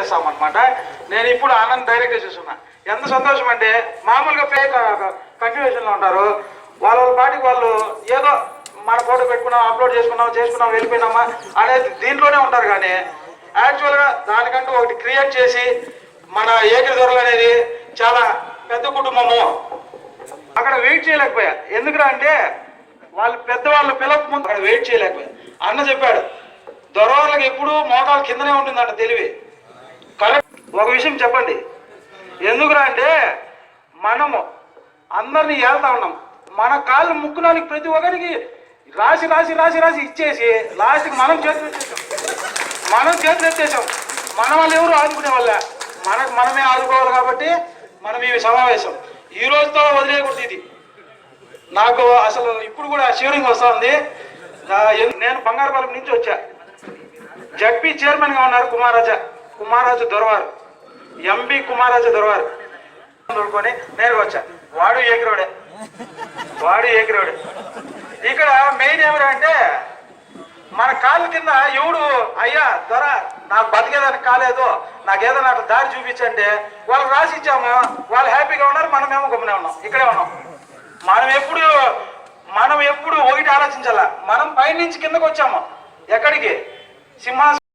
చేస్తామన్నమాట. నేను ఇప్పుడు ఆనంద్ డైరెక్ట్గా చూస్తున్నా. ఎంత సంతోషం అంటే మామూలుగా ఫేక్ కన్ఫ్యూజన్లో ఉంటారు. వాళ్ళ పాటికి వాళ్ళు ఏదో మన ఫోటో పెట్టుకున్నాం, అప్లోడ్ చేసుకున్నాం వెళ్ళిపోయినామా అనేది దీంట్లోనే ఉంటారు. కానీ యాక్చువల్గా దానికంటూ ఒకటి క్రియేట్ చేసి మన ఏకరి దొరలు అనేది చాలా పెద్ద కుటుంబము. అక్కడ వెయిట్ చేయలేకపోయా. ఎందుకురా అంటే వాళ్ళు పెద్దవాళ్ళు పిలవక ముందు అక్కడ వెయిట్ చేయలేకపోయా. అన్న చెప్పాడు, దొరవాళ్ళకి ఎప్పుడు మోకాలు కిందనే ఉంటుందంట తెలివి. కరెక్ట్. ఒక విషయం చెప్పండి, ఎందుకురా అంటే మనము అందరినీ ఏళ్తా ఉన్నాం. మన కాళ్ళు ముక్కునానికి ప్రతి ఒక్కరికి రాసి రాసి రాసి రాసి ఇచ్చేసి లాస్ట్కి మనం చేతులు ఎత్తేసాం. మన వాళ్ళు ఎవరు ఆదుకునే వాళ్ళ, మనమే ఆదుకోవాలి. కాబట్టి మనం ఈ సమావేశం ఈ రోజుతో వదిలేయకూడదు. ఇది నాకు అసలు ఇప్పుడు కూడా షివరింగ్ వస్తుంది. నేను బంగారుపాలెం నుంచి వచ్చా. జడ్పీ చైర్మన్గా ఉన్నారు కుమారాజు దొరవారు, ఎంపీ కుమారాజు దొరవారు దొరుకుని నేను వచ్చా. వాడు ఏకిరోడే. ఇక్కడ మెయిన్ ఏమిటంటే మన కాళ్ళ కింద ఎవడు అయ్యా దొర నాకు బతికేదానికి కాలేదు, నాకేదైనా అట్లా దారి చూపించంటే వాళ్ళకి రాసి ఇచ్చాము. వాళ్ళు హ్యాపీగా ఉన్నారు, మనమేమో గమ్మునే ఉన్నాం, ఇక్కడే ఉన్నాం. మనం ఎప్పుడు ఒకటి ఆలోచించాల. మనం పైనుంచి కిందకు వచ్చాము. ఎక్కడికి? సింహాసనం.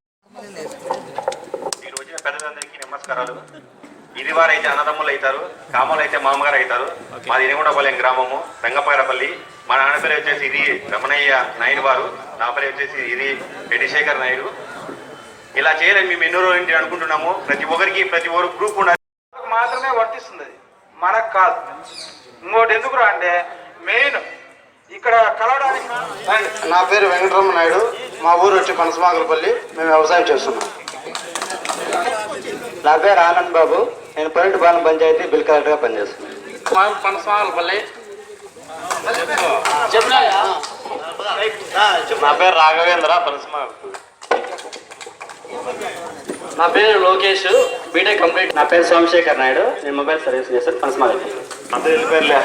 ఈ రోజున పెద్దలందరికీ నమస్కారాలు. ఇది వారైతే అన్నదమ్ములు అవుతారు, కామలు అయితే మామగారు అవుతారు. మాది ఇనిగుండపాలెం గ్రామము, రంగపారపల్లి. మా నాన్న పేరు వచ్చేసి ఇది రమణయ్య నాయుడు వారు, నా పేరు వచ్చేసి ఇది రెడ్డిశేఖర్ నాయుడు. ఇలా చేయాలని మేము ఎన్నో రోజుల నుంచి అనుకుంటున్నాము. ప్రతి ఒక్కరు గ్రూప్ ఉండాలి. మాత్రమే వర్తిస్తుంది, అది మనకు కాదు. ఇంకోటి ఎందుకురా అంటే మెయిన్ ఇక్కడ కలవడానికి. నా పేరు వెంకటరమణ నాయుడు, మా ఊరు వచ్చి పనసమాకులపల్లి. మేము వ్యవసాయం చేస్తున్నాం. నా పేరు ఆనంద్ బాబు, నేను పన్నెండుపాలెం పంచాయతీ బిల్ కలెక్టర్గా పనిచేస్తున్నాను. పనసమాకులపల్లి. నా పేరు రాఘవేంద్ర, పనసమాకులపల్లి. నా పేరు లోకేష్, బీటెక్ కంప్లీట్. నా పేరు సోమశేఖర్ నాయుడు, నేను మొబైల్ సర్వీస్ చేస్తాను పనసమాకులపల్లి. అందరూ వెళ్ళిపోయారులే.